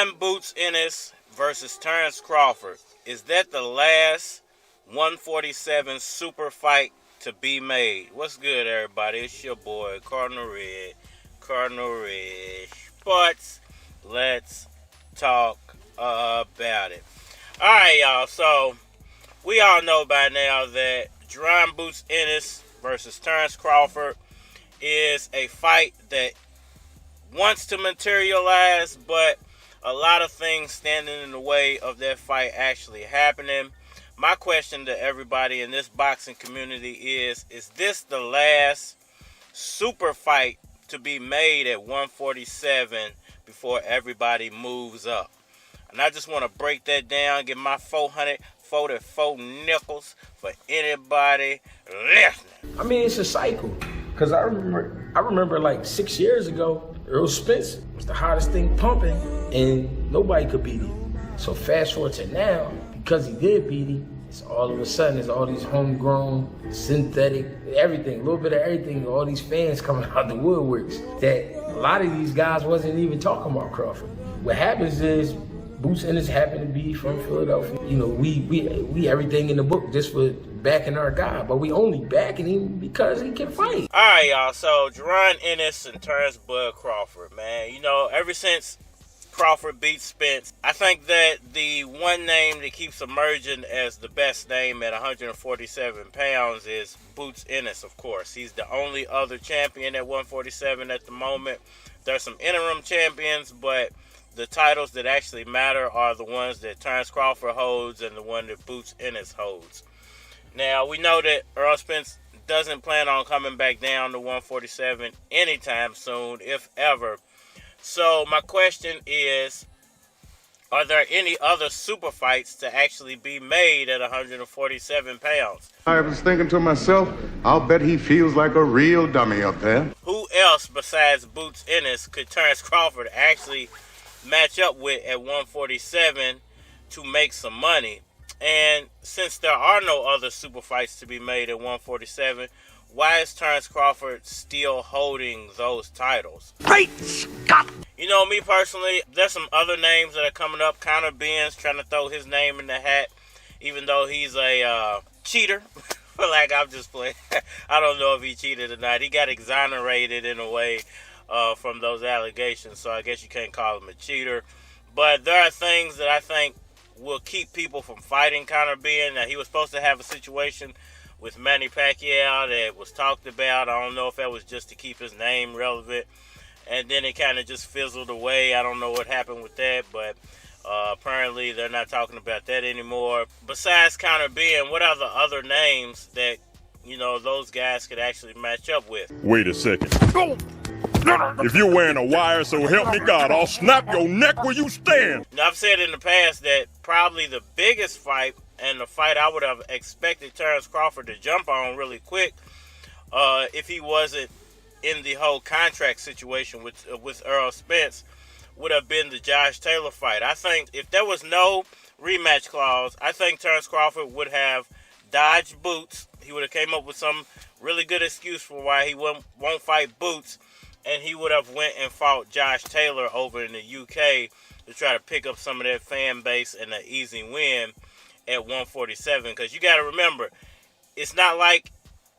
Jaron Boots Ennis versus Terence Crawford. Is that the last 147 super fight to be made? What's good, everybody? It's your boy, Cardinal Red Sports. Let's talk about it. Alright, y'all. So, we all know by now that Jaron Boots Ennis versus Terence Crawford is a fight that wants to materialize, but a lot of things standing in the way of that fight actually happening. My question to everybody in this boxing community is this the last super fight to be made at 147 before everybody moves up? And I just want to break that down, get my 444 nickels for anybody listening. I mean, it's a cycle. Because I remember like 6 years ago, Errol Spence was the hottest thing pumping, and nobody could beat him. So fast forward to now, because he did beat him, it's all of a sudden, it's all these homegrown, synthetic, everything, a little bit of everything, all these fans coming out the woodworks that a lot of these guys wasn't even talking about Crawford. What happens is, Boots Ennis happened to be from Philadelphia. You know, we everything in the book just for backing our guy, but we only backing him because he can fight. All right, y'all. So Jaron Ennis and Terence Bud Crawford, man. You know, ever since Crawford beat Spence, I think that the one name that keeps emerging as the best name at 147 pounds is Boots Ennis, of course. He's the only other champion at 147 at the moment. There's some interim champions, but the titles that actually matter are the ones that Terence Crawford holds and the one that Boots Ennis holds. Now, we know that Errol Spence doesn't plan on coming back down to 147 anytime soon, if ever. So, my question is, are there any other super fights to actually be made at 147 pounds? I was thinking to myself, I'll bet he feels like a real dummy up there. Who else besides Boots Ennis could Terence Crawford actually match up with at 147 to make some money? And since there are no other super fights to be made at 147, why is Terence Crawford still holding those titles? Great Scott! You know, me personally, there's some other names that are coming up. Conor Ben's trying to throw his name in the hat, even though he's a cheater. Like, I'm just playing. I don't know if he cheated or not. He got exonerated in a way from those allegations, so I guess you can't call him a cheater. But there are things that I think will keep people from fighting Conor Ben. Now, he was supposed to have a situation with Manny Pacquiao that was talked about. I don't know if that was just to keep his name relevant, and then it kind of just fizzled away. I don't know what happened with that, but apparently they're not talking about that anymore. Besides Conor Ben, what are the other names that, you know, those guys could actually match up with? Wait a second. If you're wearing a wire, so help me God, I'll snap your neck where you stand. Now, I've said in the past that probably the biggest fight, and the fight I would have expected Terence Crawford to jump on really quick, if he wasn't in the whole contract situation with Errol Spence, would have been the Josh Taylor fight. I think if there was no rematch clause, I think Terence Crawford would have dodged Boots. He would have came up with some really good excuse for why he won't fight Boots, and he would have went and fought Josh Taylor over in the UK to try to pick up some of that fan base and an easy win at 147. Because you got to remember, it's not like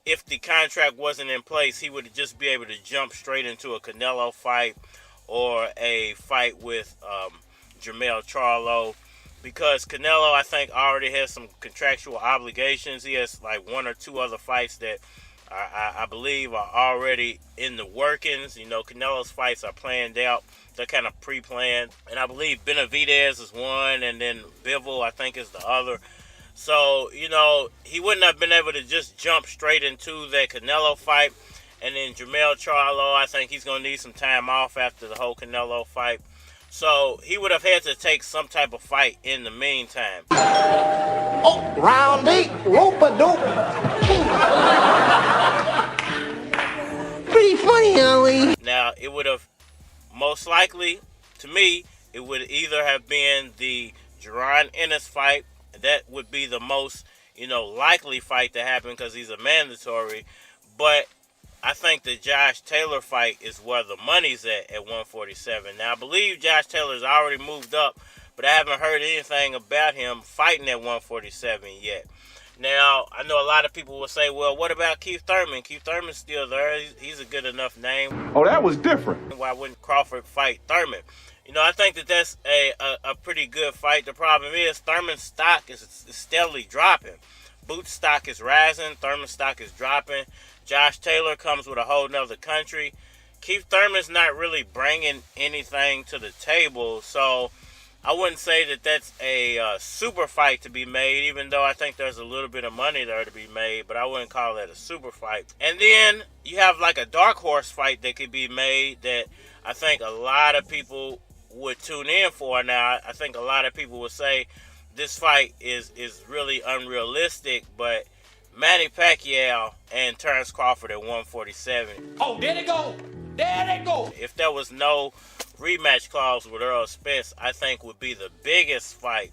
if the contract wasn't in place, he would just be able to jump straight into a Canelo fight or a fight with Jermall Charlo. Because Canelo, I think, already has some contractual obligations. He has like one or two other fights that I believe are already in the workings. You know, Canelo's fights are planned out. They're kind of pre-planned. And I believe Benavidez is one, and then Bivol, I think, is the other. So, you know, he wouldn't have been able to just jump straight into that Canelo fight. And then Jermall Charlo, I think he's going to need some time off after the whole Canelo fight. So he would have had to take some type of fight in the meantime. Oh, round 8, rope-a-dope. Pretty funny, Ali. Now, it would have most likely, to me, it would either have been the Jaron Ennis fight. That would be the most, you know, likely fight to happen because he's a mandatory. But I think the Josh Taylor fight is where the money's at 147. Now, I believe Josh Taylor's already moved up, but I haven't heard anything about him fighting at 147 yet. Now, I know a lot of people will say, well, what about Keith Thurman? Keith Thurman's still there. He's a good enough name. Oh, that was different. Why wouldn't Crawford fight Thurman? You know, I think that that's a pretty good fight. The problem is Thurman's stock is steadily dropping. Boots' stock is rising. Thurman's stock is dropping. Josh Taylor comes with a whole nother country. Keith Thurman's not really bringing anything to the table, so I wouldn't say that that's a super fight to be made, even though I think there's a little bit of money there to be made, but I wouldn't call that a super fight. And then you have like a dark horse fight that could be made that I think a lot of people would tune in for. Now, I think a lot of people would say this fight is really unrealistic, but Manny Pacquiao and Terence Crawford at 147. Oh, there they go. There they go. If there was no rematch clause with Errol Spence, I think would be the biggest fight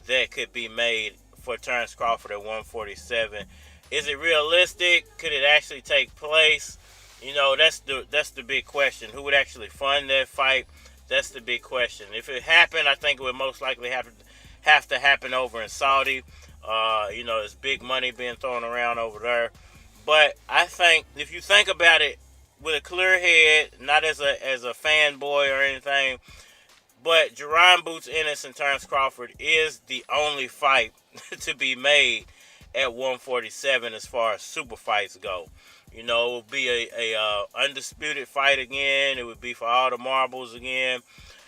that could be made for Terence Crawford at 147. Is it realistic? Could it actually take place? You know, that's the big question. Who would actually fund that fight? That's the big question. If it happened, I think it would most likely have to happen over in Saudi. You know, there's big money being thrown around over there. But I think if you think about it with a clear head, not as a fanboy or anything, but Jaron Boots Ennis and Terence Crawford is the only fight to be made at 147 as far as super fights go. You know, it would be a undisputed fight again. It would be for all the marbles again.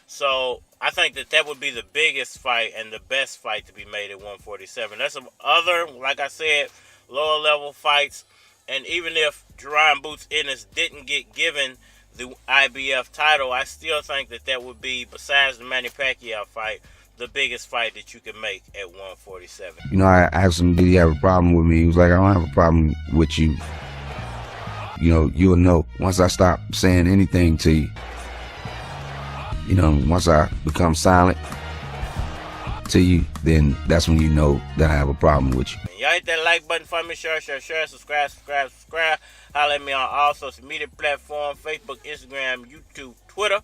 So I think that would be the biggest fight and the best fight to be made at 147. There's some other, like I said, lower level fights. And even if Jaron Boots Ennis didn't get given the IBF title, I still think that would be, besides the Manny Pacquiao fight, the biggest fight that you can make at 147. You know, I asked him, did he have a problem with me? He was like, I don't have a problem with you. You know, you'll know once I stop saying anything to you. You know, once I become silent to you, then that's when you know that I have a problem with you. Y'all hit that like button for me, share, subscribe. Holler at me on all social media platforms, Facebook, Instagram, YouTube, Twitter.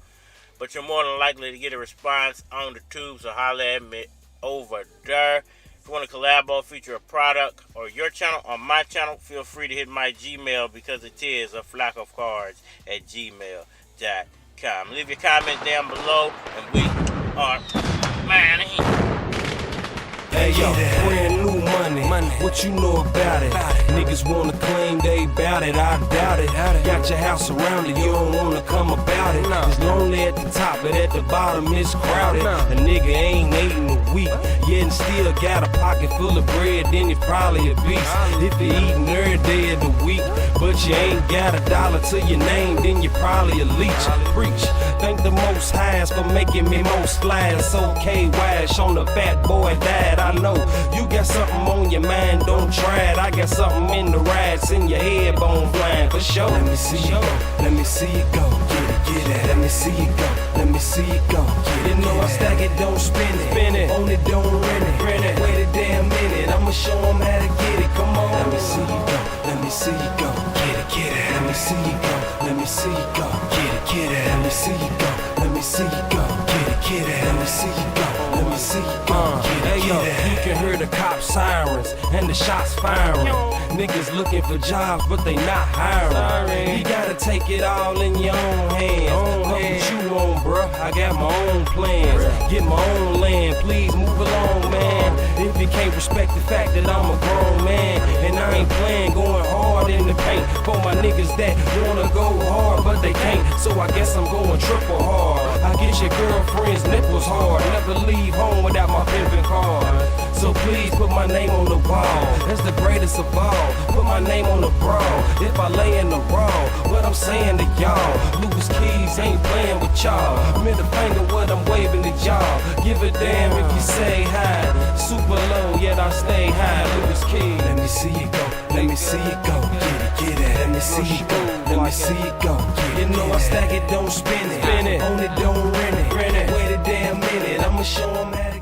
But you're more than likely to get a response on the tube, so holler at me over there. If you want to collab or feature a product or your channel or my channel, feel free to hit my Gmail, because it is a flockofcards@gmail.com. Leave your comment down below, and we are money. Hey yo, brand new money, what you know about it? Niggas wanna claim they bout it, I doubt it. Got your house surrounded, you don't wanna come about it. It's lonely at the top, but at the bottom it's crowded. A nigga ain't eating a week, yet and still got a pocket full of bread, then he's probably a beast. If you're eating every day of the week, but you ain't got $1 to your name, then you're probably a leech. Preach, thank the Most Highs for making me most fly. It's okay, Wash on the fat boy died. I know you got something on your mind, don't try it. I got something in the rides in your head, bone blind for sure. Let me see you go, let me see you go, get it. Let me see you go, let me see you go, get it. You know I stack it, don't spin it, own it, don't rent it. Wait a damn minute, I'ma show them how to get it. Come on, let me see you go, let me see you go, get it. Let me see you go, let me see you go, get it. Let me see you go, let me see you go, get it. Let me see you go, let me see you go, get it. Hey yo, you can hear the cop sirens and the shots firing. Niggas looking for jobs, but they not hiring. You gotta take it all in your own hands. What you on, bruh? I got my own plans. Get my own land, please move along, man. If you can't respect the fact that I'm a grown man, and I ain't playing, going hard in the paint for my niggas that wanna go hard, but they can't. So I guess I'm going triple hard. I get your girlfriend's nipples hard. Never leave home without my pimpin' card. So please put my name on the wall. That's the greatest of all. Put my name on the brawl. If I lay in the wrong, what I'm saying to y'all, Lucas Keys ain't playing with y'all. Middle finger, what I'm waving to y'all. Give a damn if you say hi. Super low, yet I stay high. Lucas Keys. Let me see you go. Let me see you go. Get it. Let me see you go. Let me see you go. You know I stack it, don't spin it. Own it, don't rent it. Wait a damn minute, I'ma show them how to